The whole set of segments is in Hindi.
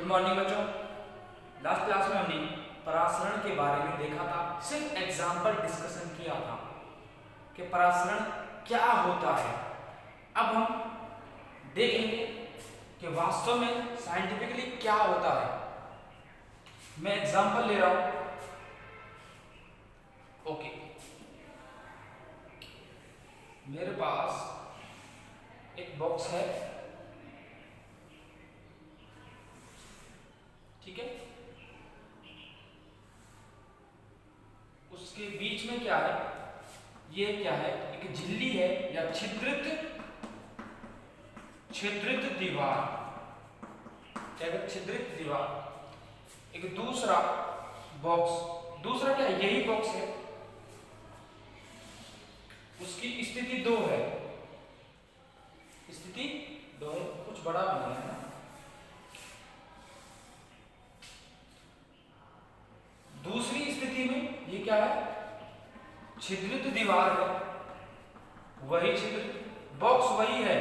मॉर्निंग बच्चों। लास्ट क्लास में हमने परासरण के बारे में देखा था, सिर्फ एग्जाम्पल डिस्कशन किया था कि परासरण क्या होता है। अब हम देखेंगे कि वास्तव में साइंटिफिकली क्या होता है। मैं एग्जाम्पल ले रहा हूं। ओके, मेरे पास एक बॉक्स है, ठीक है। उसके बीच में क्या है, ये क्या है, एक झिल्ली है या छिद्रित दीवार, क्या है, छिद्रित दीवार। एक दूसरा बॉक्स, दूसरा क्या है, यही बॉक्स है, उसकी स्थिति 2 है, स्थिति 2 है, कुछ बड़ा बना है ना। दूसरी स्थिति में ये क्या है, छिद्रित दीवार है, वही छिद्रित बॉक्स वही है,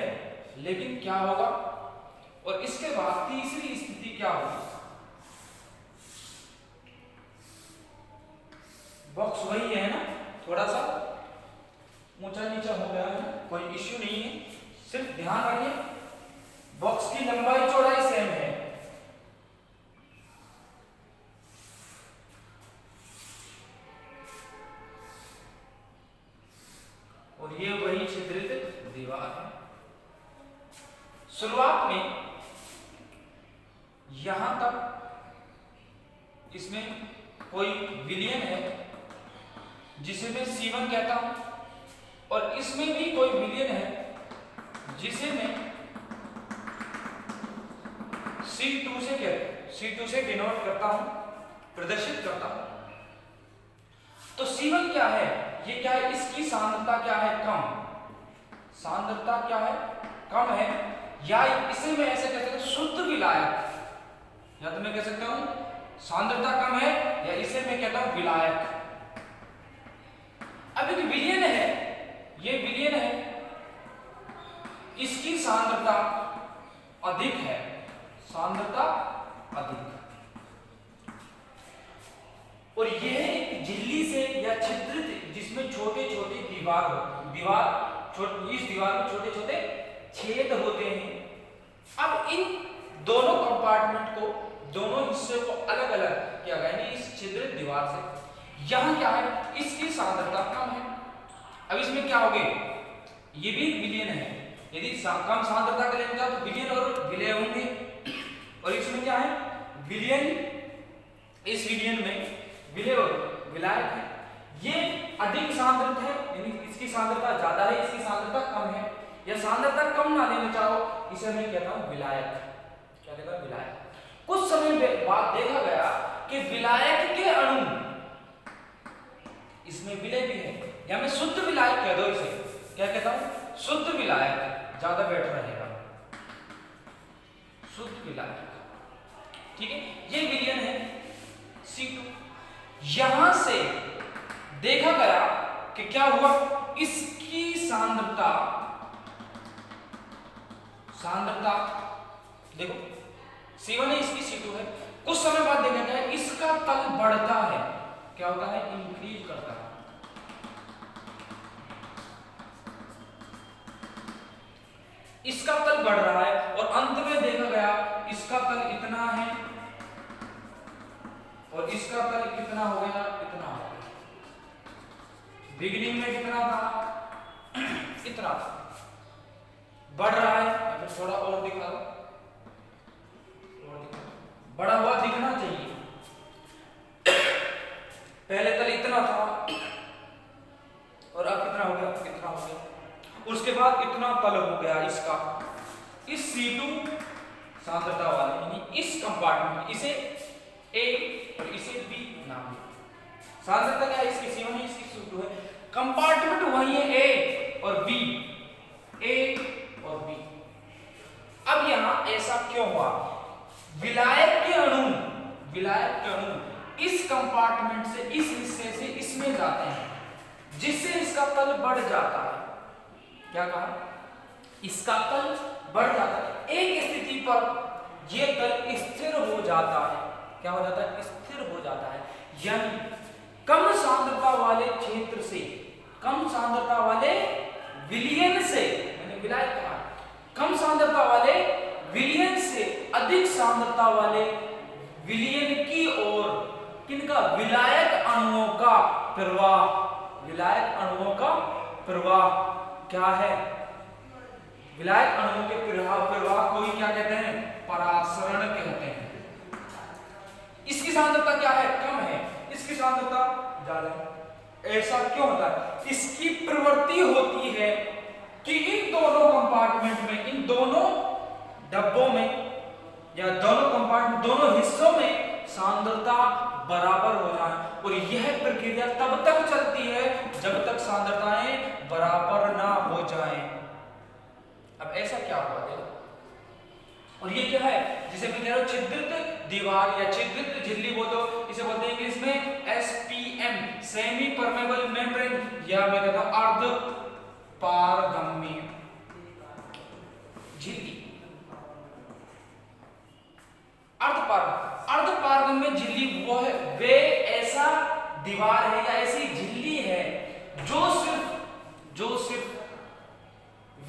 लेकिन क्या होगा, और इसके बाद तीसरी स्थिति क्या होगी, बॉक्स वही है ना, थोड़ा सा ऊंचा नीचा हो गया है, कोई इश्यू नहीं है, सिर्फ ध्यान रखिए बॉक्स की लंबाई चौड़ाई सेम है। और ये वही छिद्रित दीवार है। शुरुआत में यहां तक इसमें कोई विलयन है जिसे मैं C1 कहता हूं, और इसमें भी कोई विलयन है जिसे मैं C2 से डिनोट करता हूं, प्रदर्शित करता हूं। तो C1 क्या है, ये क्या है, इसकी सांद्रता क्या है, कम, सांद्रता क्या है, कम है, या इसे मैं ऐसे कह सकता हूं शुद्ध विलायक, या तो मैं कह सकता हूं सांद्रता कम है, या इसे मैं कहता हूं विलायक। अब एक विलयन है, ये विलयन है, इसकी सांद्रता अधिक है, सांद्रता अधिक, और यह एक झिल्ली से या छिद्रित, जिसमें छोटे छोटे इस दीवार में छोटे छोटे छेद होते हैं। अब इन दोनों कंपार्टमेंट को, दोनों हिस्से को अलग अलग किया गया है इस छिद्रित दीवार से। यहां क्या है, इसकी सांद्रता कम है। अब इसमें क्या होगे, ये भी विलयन है, यदि कम सांद्रता का लेंगे तो विलयन और विलय होंगे, और इसमें क्या है, विलयन, इस विलयन में विलय और विलायक है। ये अधिक सांद्रित है, यानी इसकी सांद्रता ज्यादा है, इसकी सांद्रता कम है, या सांद्रता कम ना लेना चाहो, इसे मैं कहता हूं विलायक। क्या कहता हूं, विलायक। कुछ समय बाद देखा गया कि विलायक के अणु, इसमें विलय भी है, या मैं शुद्ध विलायक कह दो इसे, क्या कहता हूं, शुद्ध विलायक, ज्यादा बेटर रहेगा, शुद्ध विलायक, ठीक है। ये विलयन है C2। यहां से देखा गया कि क्या हुआ, इसकी सांद्रता देखो C1 है, इसकी C2 है। कुछ समय बाद देखा गया इसका तल बढ़ता है, क्या होता है, इंक्रीज करता है, इसका तल बढ़ रहा है, और अंत में देखा गया इसका तल इतना है और इसका तल कितना हो गया, इतना हो गया। बिगिनिंग में कितना था, इतना था, बढ़ रहा है, या फिर थोड़ा और दिखा दो, बड़ा हुआ दिखना चाहिए। पहले तल इतना था और अब कितना हो गया, इतना हो गया, उसके बाद इतना तल हो गया इसका, इस C2 सांद्रता वाले, यानी इस कंपार्टमेंट, इसे A और इसे B नाम दिया। सांद्रता क्या है, इसकी C1 है, इसकी C2 है, कंपार्टमेंट वही है A और B, A और B। अब यहां ऐसा क्यों हुआ, विलायक के अणु इस कंपार्टमेंट से, इस हिस्से से इसमें जाते हैं, जिससे इसका तल बढ़ जाता है। क्या कहा, इसका तल बढ़ जाता है। एक स्थिति पर यह तल स्थिर हो क्या हो जाता है, स्थिर हो जाता है। यानी कम सांद्रता वाले क्षेत्र से, कम सांद्रता वाले विलयन से, मैंने विलायक कहा, कम सांद्रता वाले विलयन से अधिक सांद्रता वाले विलयन की ओर किनका, विलायक अणुओं का प्रवाह, विलायक अणुओं का प्रवाह क्या है, विलायक अणुओं के प्रवाह को ही क्या कहते हैं, परासरण कहते हैं। इसकी सांद्रता क्या है, कम है, इसकी सांद्रता ज्यादा है। ऐसा क्यों होता है, इसकी प्रवृत्ति होती है कि इन दोनों कंपार्टमेंट में, इन दोनों डब्बों में या दोनों कंपार्टमेंट, दोनों हिस्सों में सांद्रता बराबर हो जाए, और यह प्रक्रिया तब तक चलती है जब तक सांद्रताएं बराबर ना हो जाएं। अब ऐसा क्या हुआ देखो, और ये क्या है, जिसे मैं कह रहा हूं छिद्रित दीवार या छिद्रित झिल्ली, वो तो इसे बोलते हैं इंग्लिश में SPM, सेमी परमेबल मेम्ब्रेन, या मैं कहता हूं अर्ध पारगम्य झिल्ली। अर्धपारगम्य झिल्ली वो है, वे ऐसा दीवार है या ऐसी झिल्ली है जो सिर्फ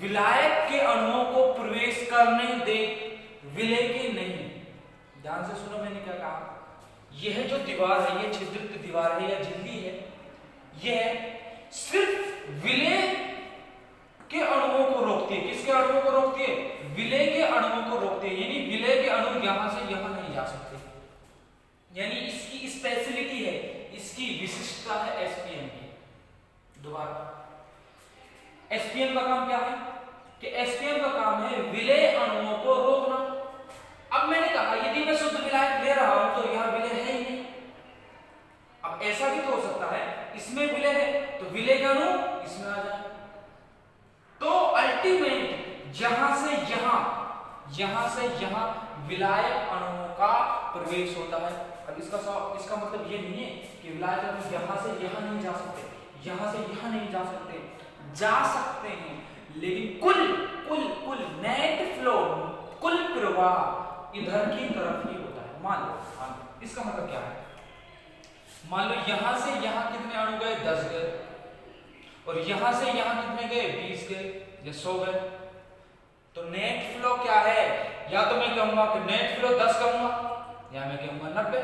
विलायक के अणुओं को प्रवेश करने दे, विलय के नहीं। ध्यान से सुनो मैंने क्या कहा, यह जो दीवार है, यह छिद्रित दीवार है या झिल्ली है, यह सिर्फ विलय के अणुओं को रोकती है। किसके अणुओं को रोकती है, विलय के अणुओं को रोकती है, यानी विलय के अणु यहां से यहां नहीं जा सकते, यानी इसकी स्पेशलिटी है, इसकी विशिष्टता है SPM की। दोबारा, SPM का काम क्या है, कि SPM का काम है विलय अणुओं को रोकना। अब मैंने कहा यदि मैं शुद्ध विलायक ले रहा हूं तो यहां विलय है ही नहीं। अब ऐसा भी तो हो सकता है, इसमें विलय है तो विलय के अणु इसमें आ जाए, तो अल्टीमेट यहां से यहां विलायक अणुओं का प्रवेश होता है। अब इसका मतलब ये नहीं है कि विलायक अणु यहां से यहां नहीं जा सकते, यहां से यहां नहीं जा सकते, जा सकते हैं, लेकिन कुल नेट फ्लो, कुल प्रवाह इधर की तरफ ही होता है। मान लो इसका मतलब क्या है, मान लो यहां से यहां कितने अणु गए, 10 गए, और यहां से यहां कितने गए, 20 गए या 100 गए, तो नेट फ्लो क्या है, या तो मैं कहूंगा कि नेट फ्लो 10 कहूंगा, या मैं कहूंगा 90।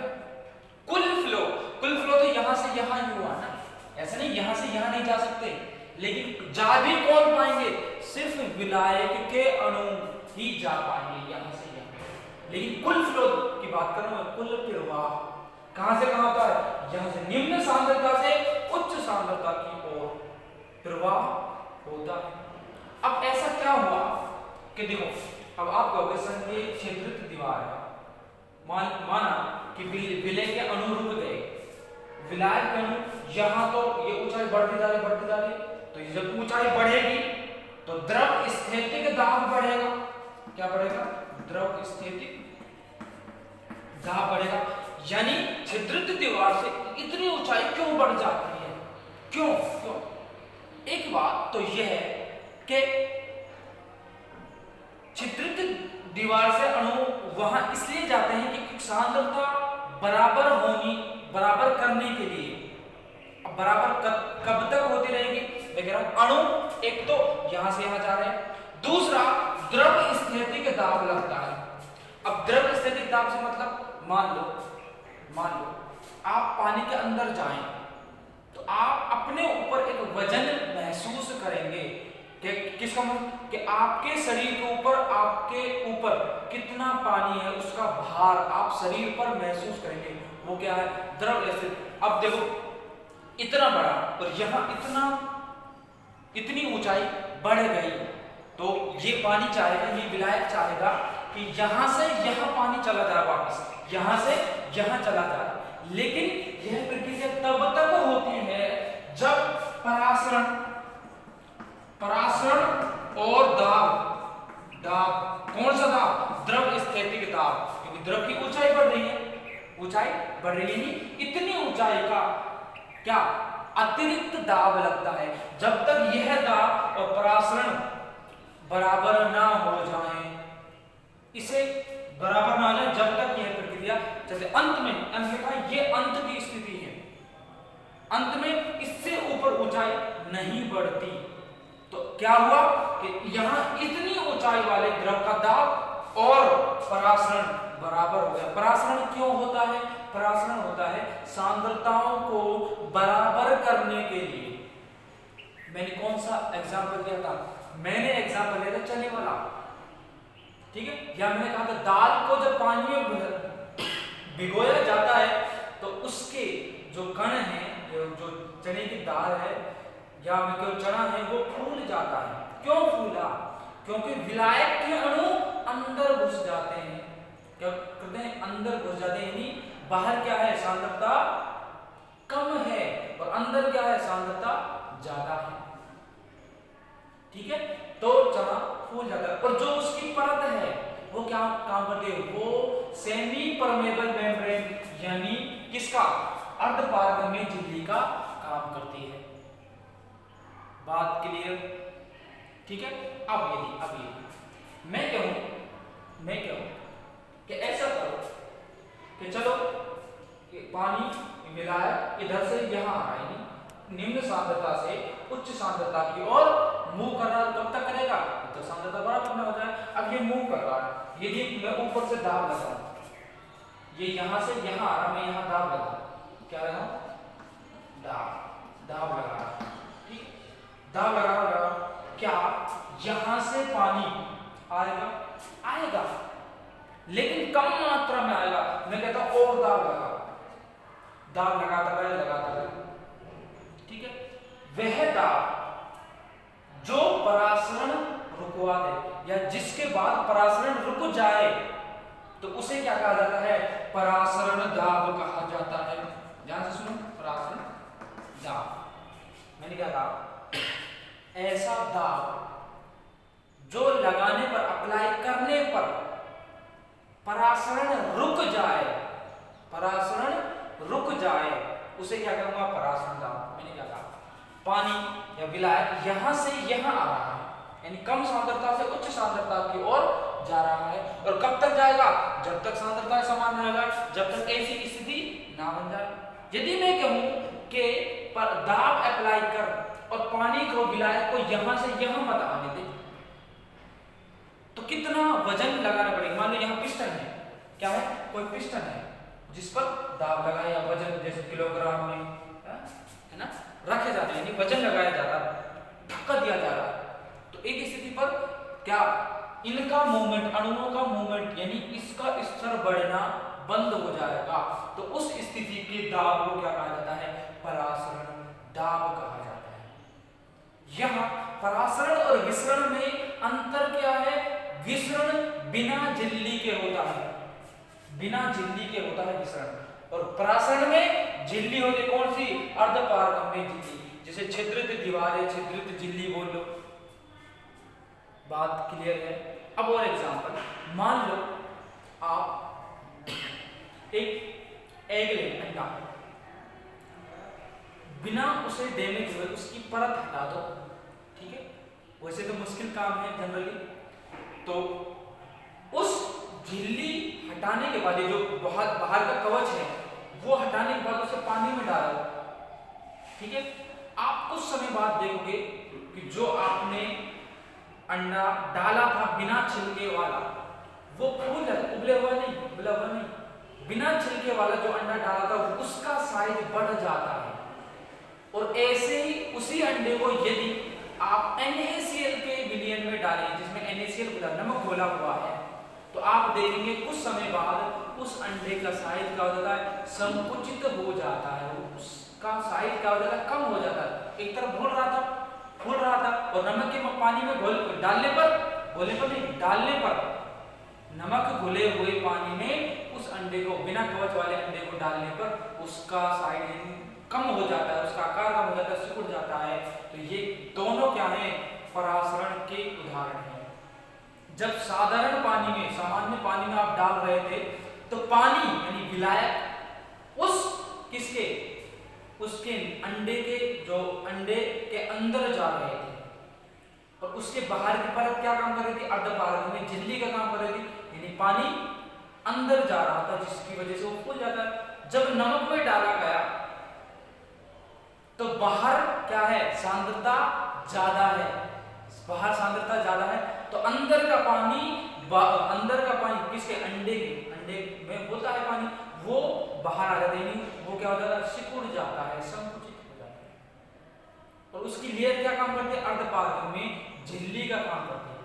कुल फ्लो तो यहां से यहां ही हुआ ना, ऐसा नहीं यहां से यहां नहीं जा सकते, लेकिन जा भी कौन पाएंगे, सिर्फ विलायक के अणु ही जा पाएंगे यहां से यहां। लेकिन कुल फ्लो की बात करूं मैं, कुल प्रवाह कहां से कहां होता है, यहां से निम्न सांद्रता से उच्च सांद्रता की ओर प्रवाह होता है। अब ऐसा क्या हुआ कि देखो, अब आप कहोगे सर ये छिद्रित दीवार है, माना कि विलय के अणु रुक गए, विलायक के अणु यहां तो ये ऊंचाई बढ़ती जा रही, तो ये जब ऊंचाई बढ़ेगी तो द्रव स्थैतिक दाब बढ़ेगा। क्या बढ़ेगा, द्रव स्थैतिक दाब बढ़ेगा। यानी छिद्रित दीवार से इतनी ऊंचाई क्यों बढ़ जाती है, क्यों? एक बात तो यह है कि छिद्रित दीवार से अणु वहां इसलिए जाते हैं कि सांद्रता बराबर करने के लिए। अब बराबर कब तक होती रहेगी, मैं कह रहा हूं अणु एक तो यहां से यहां जा रहे हैं, दूसरा द्रव स्थैतिक दाब लगता है। अब द्रव स्थैतिक दाब से मतलब मान लो आप पानी के अंदर जाएं तो आप अपने ऊपर एक वजन महसूस करेंगे कि किसका मतलब कि आपके शरीर के ऊपर कितना पानी है, उसका भार आप शरीर पर महसूस करेंगे। वो क्या है, द्रव स्थिति। अब देखो इतना बड़ा और यहाँ इतनी ऊंचाई बढ़ गई, तो ये पानी चाहेगा, ये विलायक चाहेगा कि यहां से यहां पानी चला जाए, वापस यहां से यहां चला जाए। लेकिन यह प्रक्रिया तब तक होती है जब परासरण और दाब, कौन सा दाब, द्रव स्थैतिक दाब, क्योंकि द्रव की ऊंचाई बढ़ रही है, इतनी ऊंचाई का क्या अतिरिक्त दाब लगता है। जब तक यह दाब और परासरण बराबर ना हो जाए, इसे बराबर ना हो जाए, जब तक यह प्रक्रिया कहते अंत में, हमने कहा ये अंत की स्थिति है, अंत में इससे ऊपर ऊंचाई नहीं बढ़ती। तो क्या हुआ कि यहां इतनी ऊंचाई वाले द्रव का दाब और परासरण बराबर हो गया। परासरण क्यों होता है? परासरण होता है सांद्रताओं को बराबर करने के लिए। मैंने कौन सा एग्जांपल दिया था? मैंने एग्जांपल लिया था चने वाला, ठीक है। या मैंने कहा था दाल को जब पानी में भिगोया जाता है तो उसके जो कण हैं, जो चने की दाल है या जो चना है वो फूल जाता है। क्यों फूला? क्योंकि विलायक के अणु अंदर घुस जाते हैं। क्या करते हैं? अंदर घुस जाते हैं, यानी बाहर क्या है? सांद्रता कम है और अंदर क्या है? सांद्रता ज्यादा है, ठीक है। तो चना फूल जाता है और जो उसकी परत है वो क्या काम करती है? वो सेमी परमेबल मेम्ब्रेन यानी किसका? अर्धपारगम्य झिल्ली का काम करती है। बात क्लियर, ठीक है। अब यदि मैं कहूं कि ऐसा करो कि चलो कि पानी मिलाया इधर से यहां आ रहा है, निम्न सांद्रता से उच्च सांद्रता की ओर मूव कर रहा है। कब तक करेगा? तो सांद्रता बराबर हो जाए। अब ये मूव कर रहा है, यदि मैं ऊपर से दाब लगाऊं, ये यहां से यहां आ रहा, मैं यहां दाब लगा, क्या लगा? दाब लगा रहा, ठीक, दाब लगा रहा। क्या यहां से पानी आएगा लेकिन कम मात्रा में आएगा। मैं कहता हूं और दाब लगाता रहे, ठीक है। वह दाब जो परासरण रुकवा दे या जिसके बाद परासरण रुक जाए तो उसे क्या कहा जाता है? परासरण दाब कहा जाता है। ध्यान से सुनो, परासरण दाब। मैंने क्या कहा? ऐसा दाब जो लगाने पर, अप्लाई करने पर परासरण रुक जाए, उसे क्या कहूंगा? परासरण दाब। मैंने क्या कहा? पानी या विलायक यहां से यहां आ रहा है, यानी कम सांद्रता से उच्च सांद्रता की ओर जा रहा है। और कब तक जाएगा? जब तक सांद्रता समान रहेगा, जब तक ऐसी स्थिति ना बन जाए। यदि मैं कहूं कि दाब अप्लाई कर और पानी को, विलायक को यहां से यहां मत आने दे, तो कितना वजन लगाना पड़ेगा? मान लो यहां पिस्टन है, क्या है? कोई पिस्टन है जिस पर दाब लगाया या वजन जैसे किलोग्राम में है ना रखे जाते हैं, यानी वजन लगाया जा रहा है, धक्का दिया जा रहा है। तो एक स्थिति पर क्या इनका मूवमेंट, अणुओं का मूवमेंट, यानी इसका स्तर बढ़ना बंद हो जाएगा। तो उस स्थिति के दाब को क्या कहा जाता है? परासरण दाब कहा जाता है। यहाँ परासरण और विसरण में अंतर क्या है? विसरण बिना झिल्ली के होता है, विसरण। और परासरण में झिल्ली होती है, कौन सी? अर्धपारगम्य झिल्ली, जिसे छिद्रित दीवार या छिद्रित झिल्ली बोल लो। बात क्लियर है? अब और एग्जांपल, मान लो आप एक एग ले, अंडा, बिना उसे डैमेज हुए उसकी परत हटा दो, ठीक है। वैसे तो मुश्किल काम है जनरली, तो उस झिल्ली हटाने के बाद जो बाहर का कवच है वो हटाने के बाद उसे पानी में डालो, ठीक है। आप कुछ समय बाद देखोगे कि जो आपने अंडा डाला था बिना छिलके वाला, वो फूल है, उबला हुआ नहीं, बिना छिलके वाला जो अंडा डाला था उसका साइज बढ़ जाता है। और ऐसे ही उसी अंडे को यदि आप NaCl के विलयन में डालें, जिसमें NaCl नमक घोला हुआ है, तो आप देखेंगे कुछ समय बाद उस अंडे का साइज क्या हो जाता है? संकुचित हो जाता है, उसका साइज क्या हो जाता है? कम हो जाता है। एक तरफ फूल रहा था और नमक के पानी में डालने पर नमक घुले हुए पानी में उस अंडे को, बिना कवच वाले अंडे को डालने पर उसका साइज कम हो जाता है, उसका आकार कम हो जाता है, सिकुड़ जाता है। तो ये दोनों क्या है? परासरण के उदाहरण हैं। जब साधारण पानी में, सामान्य पानी में आप डाल रहे थे तो पानी यानी विलायक उसके अंडे के, जो अंडे के अंदर जा रहे थे, और उसके बाहर की परत क्या काम कर रही थी? अर्धपारगम्य झिल्ली का काम कर रही थी, यानी पानी अंदर जा रहा था, जिसकी वजह से वो फूल जाता है। जब नमक में डाला गया तो बाहर क्या है, सांद्रता ज्यादा है, बाहर सांद्रता ज्यादा है, तो अंदर का पानी किसके, अंडे में होता है पानी, वो बाहर आ जाता है, वो क्या हो जाता है, सिकुड़ जाता है, संकुचित हो जाता है। और उसकी लेयर क्या काम करती है, अर्धपारगम में झिल्ली का काम करती है।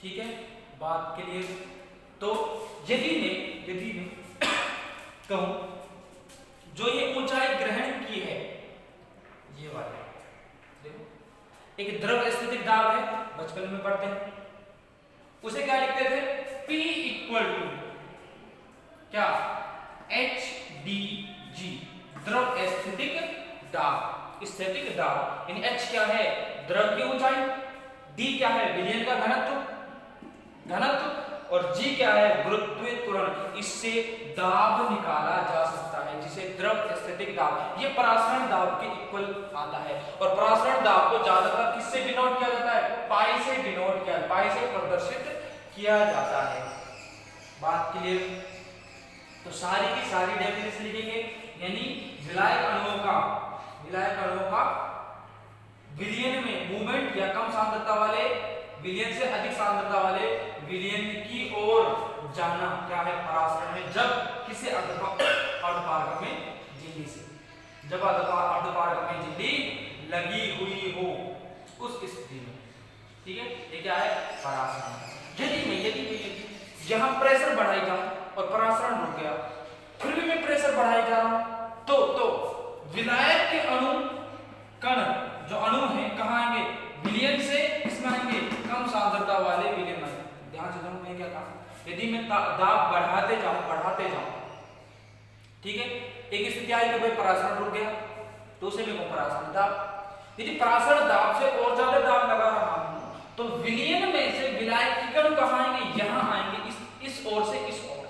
ठीक है, बात के लिए तो यदि मैं कहूं जो ये ऊंचाई ग्रहण की है, ये वाला देखो एक द्रव स्थितिक दाब है, बचपन में पढ़ते हैं, उसे क्या लिखते थे, P इक्वल टू क्या, HdG, द्रव स्थितिक दाब, स्थितिक दाब, यानी H क्या है, द्रव की ऊंचाई, D क्या है, विलयन का घनत्व, और G क्या है, गुरुत्वीय त्वरण। इससे दाब निकाला जा सकता है, जिसे द्रव स्थितिक दाब, ये परासरण दाब के इक्वल आता है। और परासरण दाब को ज्यादातर किससे डिनोट किया जाता है, पाई से डिनोट किया, पाई से प्रदर्शित किया जाता है। बात क्लियर, तो सारी की सारी डेफिनेशन लिखेंगे, यानी विलायक अणुओं का विलयन में मूवमेंट या कम सांद्रता वाले विलयन से अधिक सांद्रता वाले विलयन की ओर जाना क्या है, परासरण में, जब किसी अर्धपारगम में झिल्ली से, जब अर्धपारगम में झिल्ली लगी हुई हो उस स्थिति में। ठीक है, ये क्या है, परासरण। यदि यहां प्रेशर बढ़ाई जाऊं और परासरण रुक गया, फिर भी मैं प्रेशर बढ़ाई जा रहा हूं, तो विलायक के कण जो अणु हैं कहां आएंगे, विलयन से किसमें आएंगे, कम सांद्रता वाले विलयन में। ध्यान से सुनो मैं क्या कहा, यदि मैं दाब बढ़ाते जाऊं, ठीक है, एक स्थिति आई कि भाई परासरण रुक गया, तो उसे मैं परासरण दाब, यदि परासरण दाब से और ज्यादा दाब लगा रहा हूं, तो विलयन में से विलायक के कण कहां आएंगे, यहां आएंगे, इस ओर से इस ओर।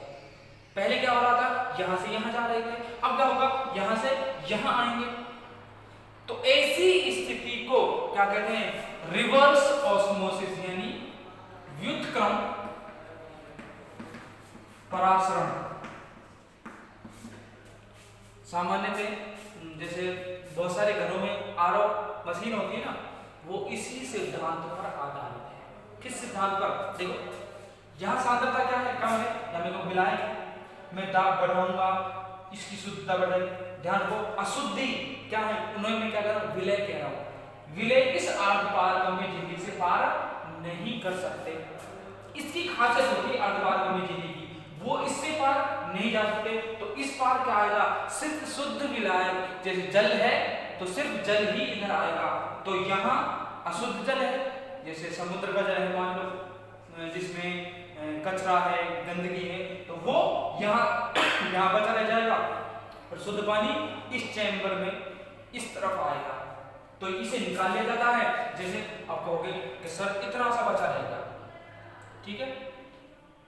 पहले क्या हो रहा था, यहां से यहां जा रहे थे, अब क्या होगा, यहां से यहां आएंगे। तो ऐसी स्थिति को क्या कहते हैं, रिवर्स ऑस्मोसिस, यानी व्युत्क्रम परासरण। सामान्यतः जैसे बहुत सारे घरों में आरओ मशीन होती है ना, वो इसी सिद्धांत पर आधारित है। किस सिद्धांत पर, देखो यहां सांद्रता क्या है, कम है, या मेरे को विलायक, मैं दाब बढ़ाऊंगा, इसकी शुद्धता बढ़ेगी। ध्यान रखो, अशुद्धि क्या है, उन्होंने मैं क्या कह रहा हूं, विलय कह रहा हूं, विलय इस अर्धपारगम में झिल्ली से पार नहीं कर सकते। इसकी खासियत होती है अर्धपारगम में झिल्ली की, वो इससे पार नहीं जा सकते, तो इस पार क्या आएगा, सिर्फ शुद्ध विलायक, जैसे जल है तो सिर्फ जल ही इधर आएगा, तो यहाँ अशुद्ध जल है, जैसे समुद्र का जल है मान लो, जिसमें कचरा है, गंदगी है, तो वो यहाँ बचा रह जाएगा, और शुद्ध पानी इस चैम्बर में इस तरफ आएगा, तो इसे निकाल लिया जाता है। जैसे आप कहोगे कि सर इतना सा बचा रहेगा, ठीक है,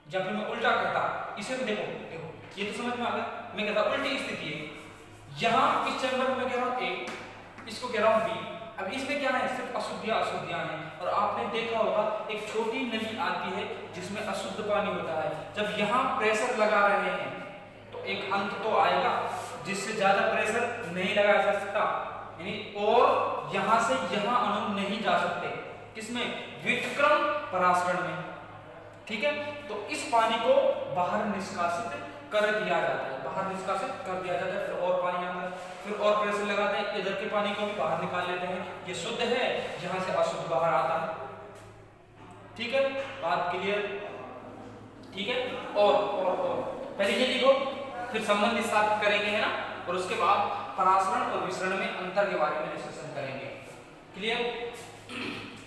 जब मैं उल्टा करता, इसे भी देखो ये तो समझ में आ गया, मैं कहता उल्टी स्थिति है, यहाँ इस चैम्बर में कह रहा हूँ ए, इसको कह रहा हूँ बी, अब इसमें क्या है, सिर्फ अशुद्धियां हैं, और आपने देखा होगा एक छोटी नली आती है जिसमें अशुद्ध पानी होता है, जब यहाँ प्रेशर लगा रहे हैं तो एक अंत तो आएगा जिससे ज्यादा प्रेशर नहीं लगाया जा सकता, यानी और यहाँ से यहाँ अणु नहीं जा सकते, किसमें, व्युत्क्रम परासरण में। ठीक है, तो इस पानी को बाहर निष्कासित कर दिया जाता है, फिर और पानी आता है, फिर और प्रेशर लगाते हैं, इधर के पानी को भी बाहर निकाल लेते हैं, ये शुद्ध है, यहाँ से अशुद्ध बाहर आता है। ठीक है, बात क्लियर, ठीक है, और पहले ये लिखो, फिर संबंध स्थापित करेंगे, है ना, और उसके बाद परासरण और विसरण में अंतर के बारे में डिस्कशन करेंगे। क्लियर,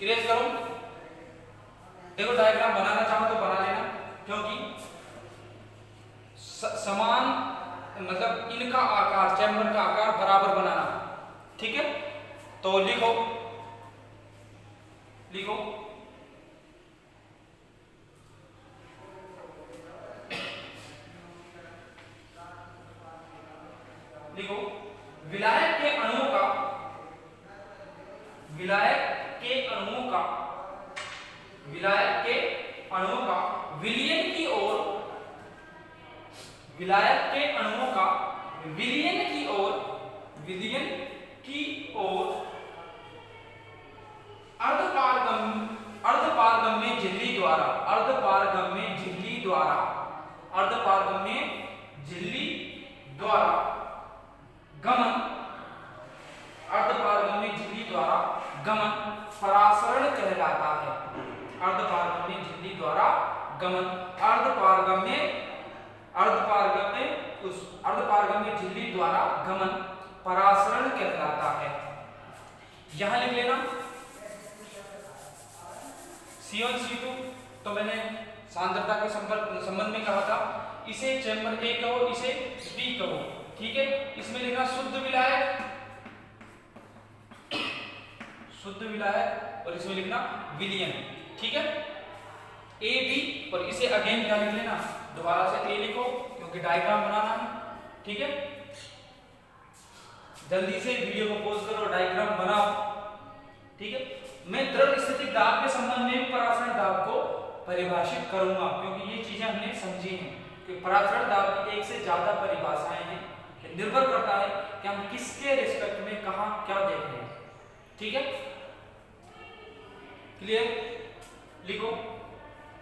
इरेज करो, देखो डायग्राम बनाना चाहो तो बना लेना, क्योंकि समान मतलब इनका आकार, चैम्बर का आकार बराबर बनाना। ठीक है, तो लिखो विलायक के अणुओं का विलयन की ओर विलायक के अणुओं का विलयन की ओर अर्धपारगम्य झिल्ली द्वारा गमन परासरण कहलाता है। अर्धपारगम्य झिल्ली द्वारा गमन अर्धपारगम्य झिल्ली द्वारा गमन परासरण कहलाता है। यहां लिख लेना C1 C2। तो मैंने सांद्रता के संबंध में कहा था, इसे चैम्बर A कहो, इसे B कहो, ठीक है। इसमें लिखना शुद्ध विलायक और इसमें लिखना विलयन, ठीक है। A B और इसे अगेन क्या लिख लेना, दोबारा से A लिखो क्योंकि डायग्राम बनाना है, ठीक है। जल्दी से वीडियो को पॉज करो, डायग्राम बनाओ, ठीक है। मैं द्रव स्थितिक दाब के संबंध में परासरण दाब को परिभाषित करूंगा क्योंकि ये चीजें हमने समझी हैं कि परासरण दाब की एक से ज्यादा परिभाषाएं हैं, निर्भर करता है कि हम किसके रिस्पेक्ट में कहां क्या देख रहे हैं, ठीक है। क्लियर, लिखो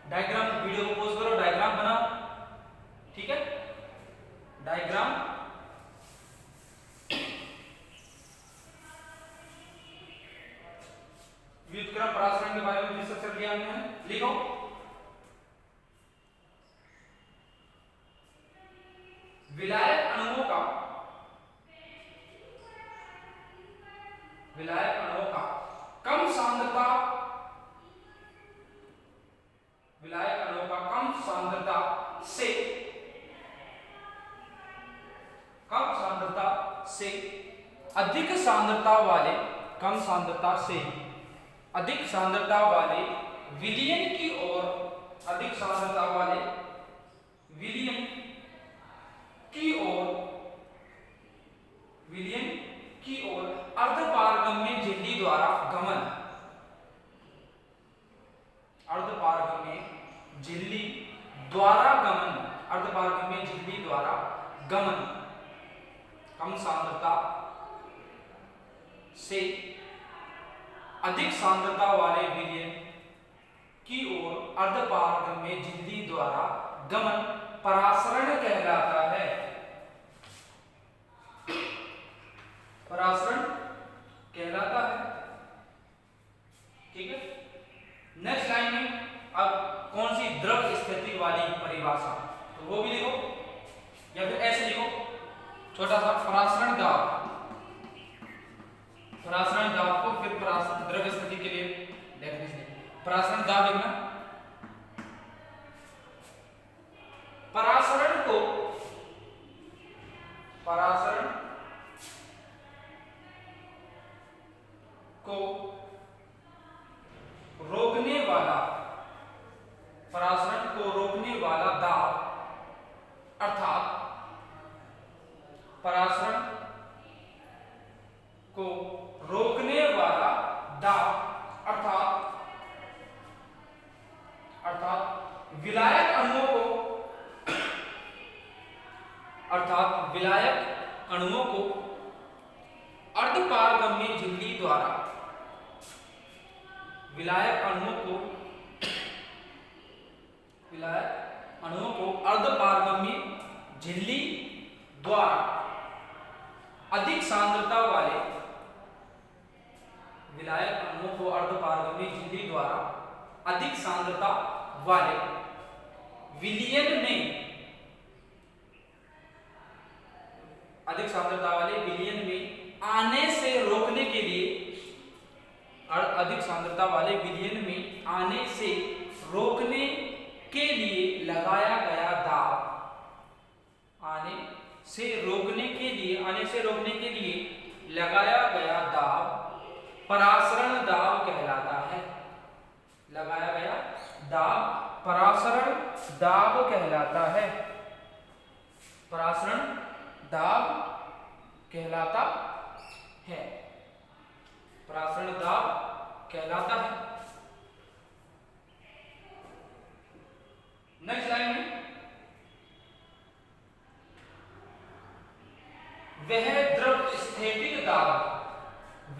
डायग्राम, वीडियो को पॉज करो, डायग्राम बनाओ, ठीक है। डायग्राम व्युत्क्रम परासरण के बारे में डिस्कस कर लिया हमने, लिखो विलायक अणुओं का कम सांद्रता से अधिक सांद्रता वाले विलयन की ओर अर्धपारगम्य झिल्ली द्वारा गमन कम सांद्रता से अधिक सांद्रता वाले विलयन की ओर अर्धपारगम्य झिल्ली द्वारा गमन परासरण कहलाता है। ठीक है। नेक्स्ट लाइन में अब कौन सी द्रव स्थिति वाली परिभाषा, तो वो भी लिखो या फिर ऐसे लिखो, छोटा सा परासरण दाब को फिर द्रव स्थिति के लिए डेफिनेशन। परासरण दाब लिखना, परासरण को रोकने वाला दाब अर्थात परासरण को रोकने वाला दाब अर्थात विलायक अणुओं को अर्धपारगम्य झिल्ली द्वारा अधिक सांद्रता वाले विलयन में आने से रोकने के लिए लगाया गया दाब परासरण दाब कहलाता है। परासरण दाब कहलाता है। नेक्स्ट लाइन में वह द्रव स्थैतिक दाब,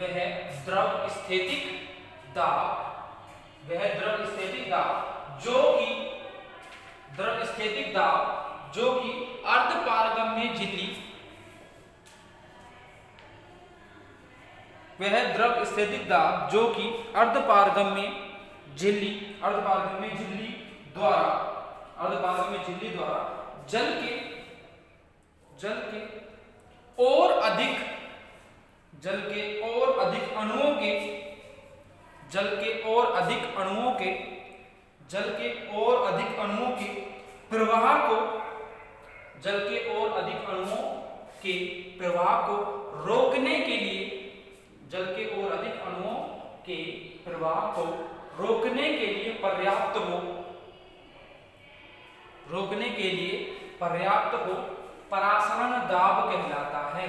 वह द्रव स्थैतिक दाब, वह द्रव स्थैतिक दाब जो कि द्रव स्थैतिक दाब जो कि अर्धपारगम्य झिल्ली, वह द्रव स्थैतिक दाब जो कि अर्धपारगम्य झिल्ली द्वारा जल के और अधिक अणुओं के प्रवाह को रोकने के लिए पर्याप्त हो परासरण दाब कहलाता है।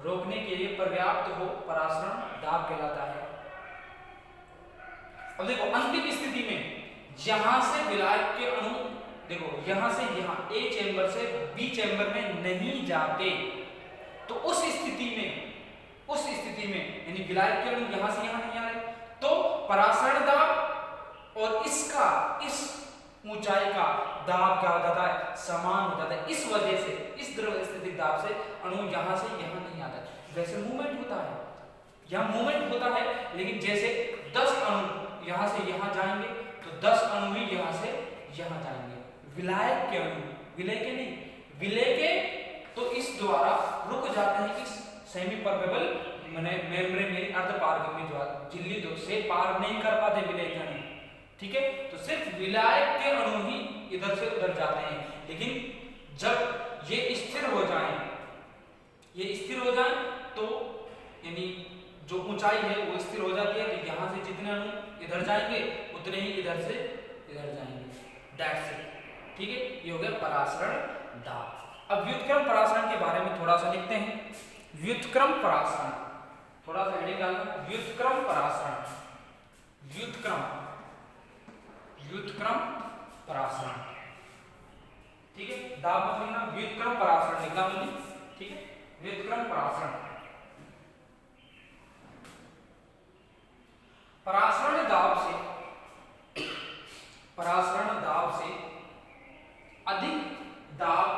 रोकने के लिए पर्याप्त हो परासरण दाब कहलाता है। अब देखो अंतिम स्थिति में यहां से विलायक के अणु देखो यहां से यहां ए चेंबर से बी चेंबर में नहीं जाते, तो उस स्थिति में यानी विलायक के अणु यहां से यहां नहीं आ रहे, तो परासरण दाब और इसका इस ऊंचाई का दाब क्या हो जाता है, समान हो जाता है। इस वजह से इस द्रव स्थैतिक दाब से अणु यहां से यहां नहीं आता। वैसे मूवमेंट होता है, यहां मूवमेंट होता है, लेकिन जैसे 10 अणु यहां से यहां जाएंगे तो 10 अणु ही यहां से यहां जाएंगे। विलायक के अणु विलय के तो इस द्वारा रुक जाते हैं, इस सेमी परमेबल मेम्ब्रेन में अर्धपारगम्य झिल्ली से पार नहीं कर पाते विलय के अणु। ठीक है, तो सिर्फ विलायक के अणु ही इधर से उधर जाते हैं। लेकिन जब ये स्थिर हो जाए तो यानी जो ऊंचाई है वो स्थिर हो जाती है, तो यहां से जितने अणु इधर जाएंगे उतने ही इधर से इधर जाएंगे। That's it. ठीक है, ये हो गया परासरण दाब। अब व्युत्क्रम परासरण के बारे में थोड़ा सा लिखते हैं। व्युत्क्रम परासरण, थोड़ा सा हेडिंग डालना, व्युत्क्रम परासरण, व्युत्क्रम परासरण। ठीक है, दाब मत लिखना, व्युत्क्रम परासरण लिखना मुझे। ठीक है, व्युत्क्रम परासरण। परासरण दाब से अधिक दाब,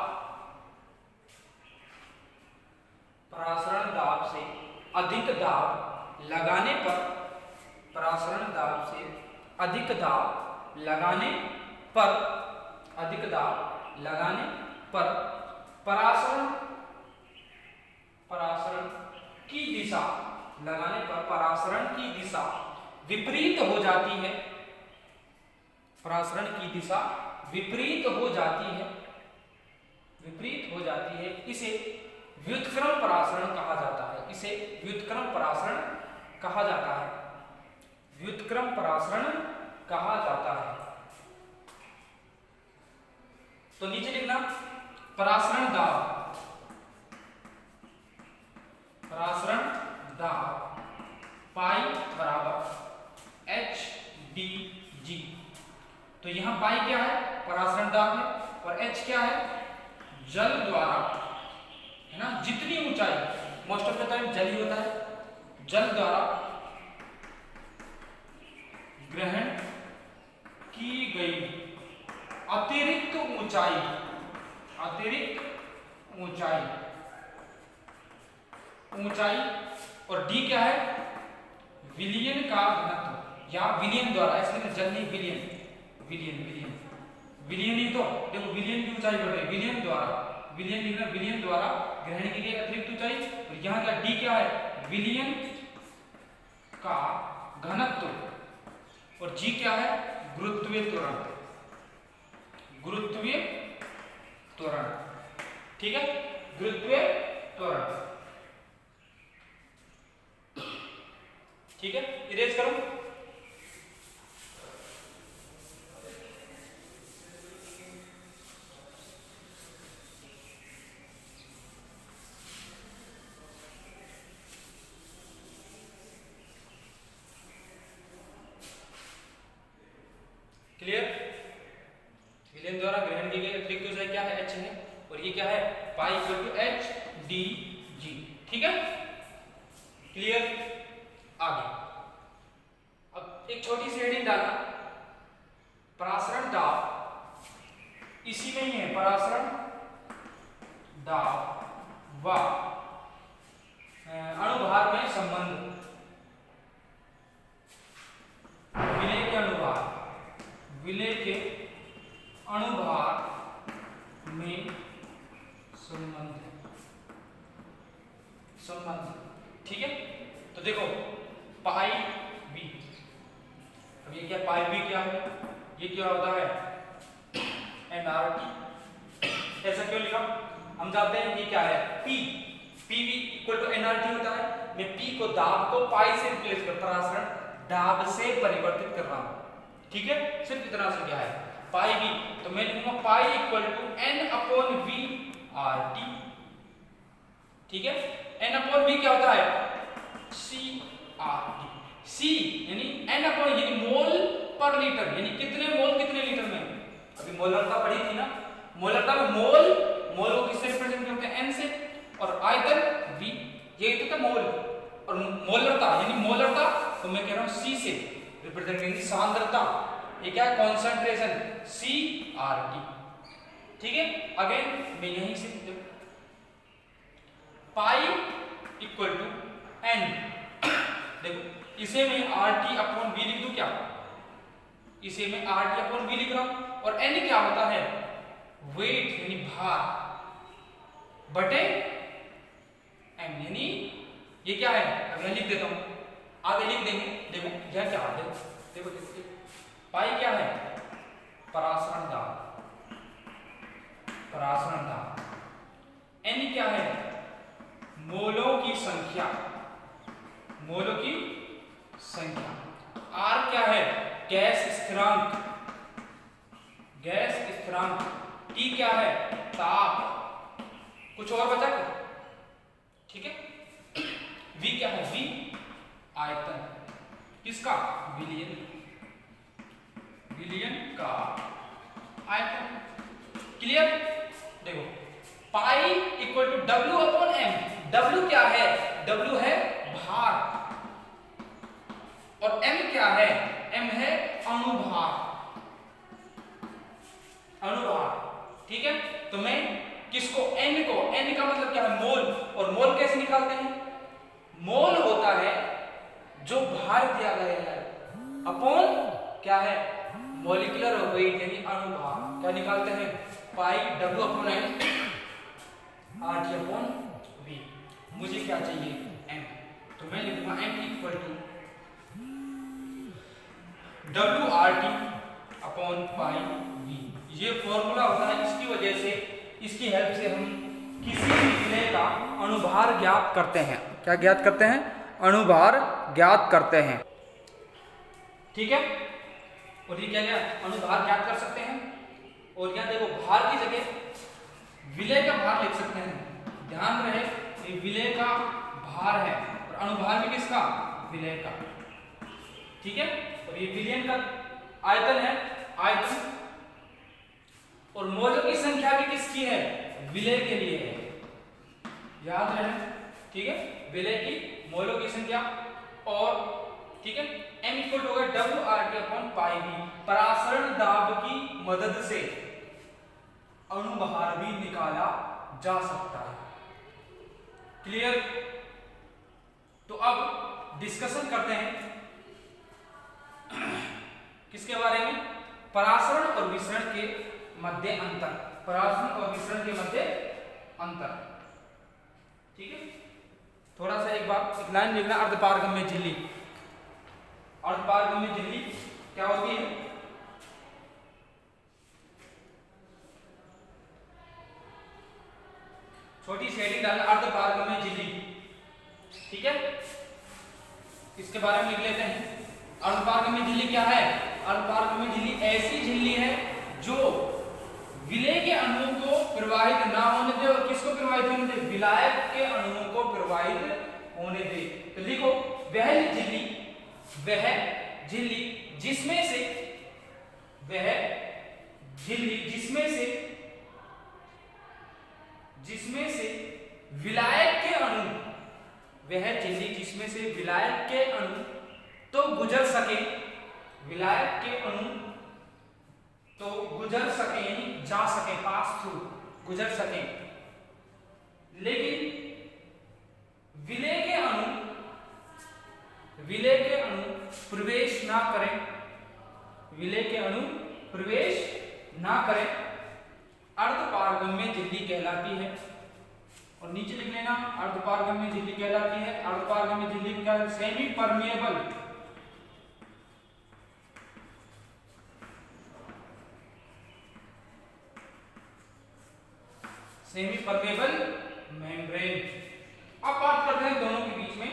परासरण दाब से अधिक दाब लगाने पर, परासरण दाब से अधिक दाब लगाने पर, अधिक दाब लगाने पर परासरण की दिशा लगाने पर परासरण की दिशा विपरीत हो जाती है। परासरण की दिशा विपरीत हो जाती है, इसे व्युत्क्रम परासरण कहा जाता है। इसे व्युत्क्रम परासरण कहा जाता है, व्युत्क्रम परासरण कहा जाता है। तो नीचे लिखना, परासरण दाब, परासरण दाब पाई बराबर HdG। तो यहां पाई क्या है, परासरण दाब है, और H क्या है, जल द्वारा, है ना, जितनी ऊंचाई, मोस्ट ऑफ द टाइम जल ही होता है, जल द्वारा ग्रहण की गई अतिरिक्त ऊंचाई, और D क्या है, विलयन का घनत्व, या विलयन द्वारा, इसलिए जल नहीं, विलयन ही तो देखो, विलयन की ऊंचाई बढ़ रही, विलयन द्वारा ग्रहण की गई अतिरिक्त ऊंचाई। और यहाँ क्या D क्या है, विलयन का घनत्व, और G क्या है, गुरुत्वीय त्वरण। ठीक है, गुरुत्वीय त्वरण। ठीक है, इरेज करो। क्लियर, विलयन द्वारा ग्रहण की गई अतिरिक्त ऊंचाई क्या है, H है, और और ये क्या है, pi equal to H D G. ठीक है, क्लियर। आगे अब एक छोटी सी हेडिंग डालना, परासरण दाब इसी में ही है, परासरण दाब व अणुभार में संबंध, विलेय के अनुभार, विलेय के अणुभार में संबंध। ठीक है, तो देखो पाई बी, अब ये क्या, पाई बी क्या है, ये क्या होता है nRT। ऐसा क्यों लिखा, हम जानते हैं ये क्या है, P, PV equal to nRT होता है। मैं P को, दाब को पाई से रिप्लेस कर, परासरण दाब से परिवर्तित कर रहा हूं। ठीक है, सिर्फ इतना से क्या है, पाई बी, तो मैं लिखूंगा pi equal to n upon V R T. ठीक है, n अपॉन वी क्या होता है, सी आर टी। सी यानी n अपॉन, यानी मोल पर लीटर, यानी कितने मोल कितने लीटर में। अभी मोलरता पढ़ी थी ना, मोलरता में मोल को किससे रिप्रेजेंट करते हैं, n से, और आयतन v, ये तो था मोल, और मोलरता यानी मोलरता तो मैं कह रहा हूं c से रिप्रेजेंट करेंगे, सांद्रता, ये क्या है, कॉन्सेंट्रेशन, सी आर टी। ठीक है, अगेन मैं यहीं से पाई इक्वल टू n, देखो इसे मैं आर टी अपॉन वी लिख दूं क्या, इसे मैं आर टी अपॉन वी लिख रहा हूं, और n क्या होता है, वेट यानी भार बटे m, यानी ये क्या है, अब मैं लिख देता हूं, आगे लिख देंगे। देखो यह क्या है, देखो पाई क्या है, परासरण दाब, परासरण दाब, n क्या है, मोलों की संख्या, मोलों की संख्या, r क्या है, गैस स्थिरांक, गैस स्थिरांक, t क्या है, ताप, कुछ और बचा क्या, ठीक है, v क्या है, v आयतन, किसका, विलयन, विलयन का आयतन। क्लियर। देखो pi equal to W upon m, W क्या है, W है भार, और m क्या है, m है अणुभार, अणुभार। ठीक है, तो मैं किसको, n को, n का मतलब क्या है, मोल, और मोल कैसे निकालते हैं, मोल होता है जो भार दिया गया है अपॉन क्या है, मॉलिक्यूलर वेट यानी अणुभार, क्या निकालते हैं, pi W upon m R T upon V. मुझे क्या चाहिए, m, तो मैं लिखूंगा m equal to W R T upon pi V. ये फॉर्मूला होता है, इसकी वजह से, इसकी हेल्प से हम किसी भी विलेय का अणुभार ज्ञात करते हैं। क्या ज्ञात करते हैं, अणुभार ज्ञात करते हैं। ठीक है, और ये क्या क्या अणुभार ज्ञात कर सकते हैं, और यहाँ देखो भार की जगह विलेय का भार लिख सकते हैं। ध्यान रहे ये विलेय का भार है, और अणुभार भी किसका, विलेय का। ठीक है, और ये विलयन का आयतन है, आयतन, और मोलों की संख्या भी किसकी है, विलेय के लिए है, याद रहे। ठीक है, विलेय की मोलों की संख्या, और ठीक है m इक्वल टू होगा W R T upon pi V. परासरण दाब की मदद से अणुभार भी निकाला जा सकता है। क्लियर। तो अब डिस्कशन करते हैं किसके बारे में, परासरण और विसरण के मध्य अंतर, परासरण और विसरण के मध्य अंतर। ठीक है, थोड़ा सा एक बार एक लाइन लिखना, अर्धपारगम्य झिल्ली। अर्धपारगम्य झिल्ली क्या होती है, छोटी सी हेडिंग डालना, अर्धपारगम्य झिल्ली। ठीक है, इसके बारे में लिख लेते हैं। अर्धपारगम्य झिल्ली क्या है, अर्धपारगम्य झिल्ली ऐसी झिल्ली है जो विलेय के अणुओं को प्रवाहित ना होने दे, और किसको प्रवाहित होने दे, विलायक के अणुओं को प्रवाहित होने दे। तो लिखो वह झिल्ली जिसमें से, वह झिल्ली जिसमें से जिसमें से विलायक के अणु, वह झिल्ली जिसमें से विलायक के अणु तो गुजर सके, विलायक के अणु तो गुजर सके यानी जा सके, पास थ्रू गुजर सके, लेकिन विलेय के अणु प्रवेश ना करें, विलेय के अणु प्रवेश ना करें, अर्धपारगम्य झिल्ली कहलाती है। और नीचे लिख लेना अर्धपारगम्य झिल्ली कहलाती है। अर्धपारगम्य झिल्ली का semi permeable, semi permeable membrane. अब बात करते हैं दोनों के बीच में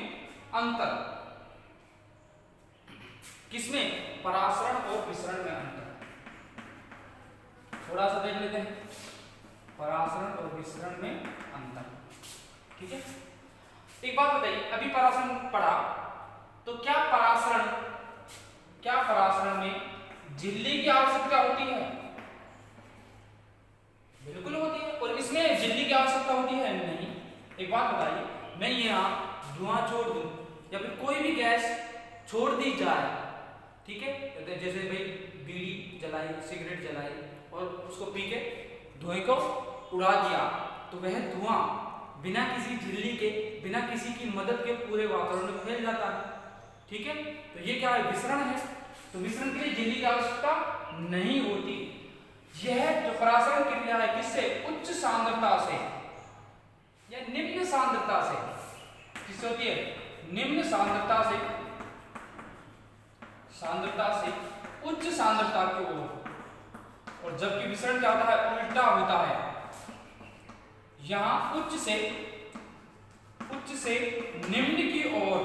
अंतर, किसमें, परासरण और विसरण में अंतर। थोड़ा सा देख लेते हैं परासरण और विसरण में अंतर, ठीक है। एक बात बताइए, अभी परासरण पढ़ा तो क्या परासरण में झिल्ली की आवश्यकता होती है? बिल्कुल होती है। और इसमें झिल्ली की आवश्यकता होती है? नहीं। एक बात बताइए, मैं यहाँ धुआं छोड़ दूं या फिर कोई भी गैस छोड़ दी जाए, ठीक है, जैसे भाई बीड़ी जलाई, सिगरेट जलाई और उसको पी के धुएं को उड़ा दिया, तो वह धुआं बिना किसी झिल्ली के, बिना किसी की मदद के पूरे वातावरण में फैल जाता है, ठीक है। तो ये क्या है, विसरण है। तो विसरण के लिए झिल्ली की आवश्यकता नहीं होती। यह जो परासरण क्रिया है किससे, उच्च सांद्रता से या निम्न सांद्रता से, किससे होती है, निम्न सांद्रता से उच्च सांद्रता की ओर। और जबकि विसरण क्या होता है, उल्टा होता है, यहां उच्च से निम्न की ओर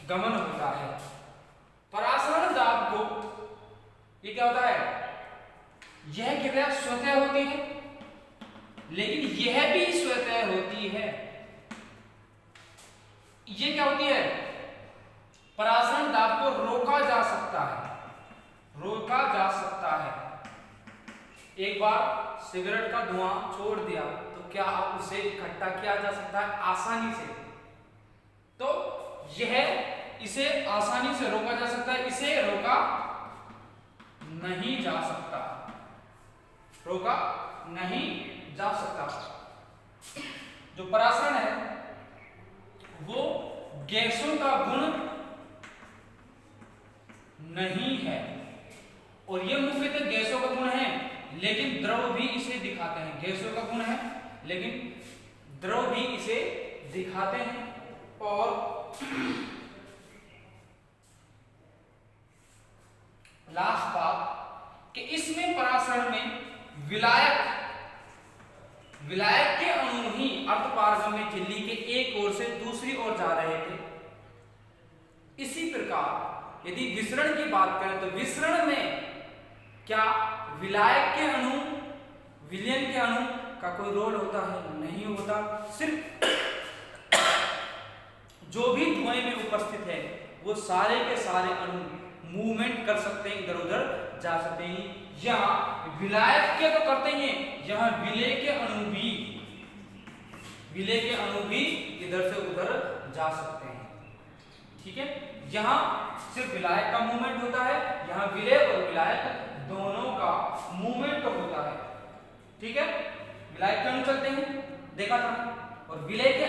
गमन होता है। परासरण दाब को, ये क्या होता है, यह क्रिया स्वतः होती है, लेकिन यह भी स्वतः होती है। ये क्या होती है, परासरण दाब को रोका जा सकता है, एक बार सिगरेट का धुआं छोड़ दिया तो क्या आप उसे इकट्ठा किया जा सकता है आसानी से? तो यह, इसे आसानी से रोका जा सकता है, इसे रोका नहीं जा सकता, जो परासरण है वो गैसों का गुण नहीं है, और ये मुख्यतः गैसों का गुण है, लेकिन द्रव भी इसे दिखाते हैं। गैसों का गुण है लेकिन द्रव भी इसे दिखाते हैं। और लास्ट बात कि इसमें परासरण में विलायक के अणु ही अर्धपारगम्य झिल्ली के एक ओर से दूसरी ओर जा रहे थे। इसी प्रकार यदि विसरण की बात करें तो विसरण में क्या विलायक के अणु, विलयन के अणु का कोई रोल होता है? नहीं होता। सिर्फ जो भी धुएं में उपस्थित है वो सारे के सारे अणु मूवमेंट कर सकते हैं, इधर उधर जा सकते हैं। यहाँ विलायक के तो करते ही हैं, यहाँ विलेय के अणु भी इधर से उधर जा सकते हैं, ठीक है। यहाँ सिर्फ विलायक का मूवमेंट होता है, यहाँ विलेय और विलायक दोनों का मूवमेंट होता है, ठीक है। विलायक के अणु चलते हैं, देखा था, और विलेय के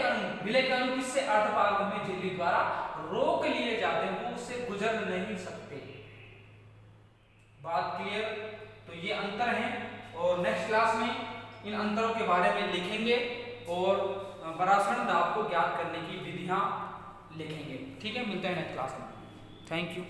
अणु किससे, अर्धपारगम्य झिल्ली द्वारा रोक लिए जाते हैं, वो उससे गुजर नहीं सकते। बात क्लियर? तो ये अंतर है, और नेक्स्ट क्लास में इन अंतरों के बारे में लिखेंगे और परासरण दाब को ज्ञात करने की विधियां लिखेंगे, ठीक है। मिलते हैं नेक्स्ट क्लास में। Thank you.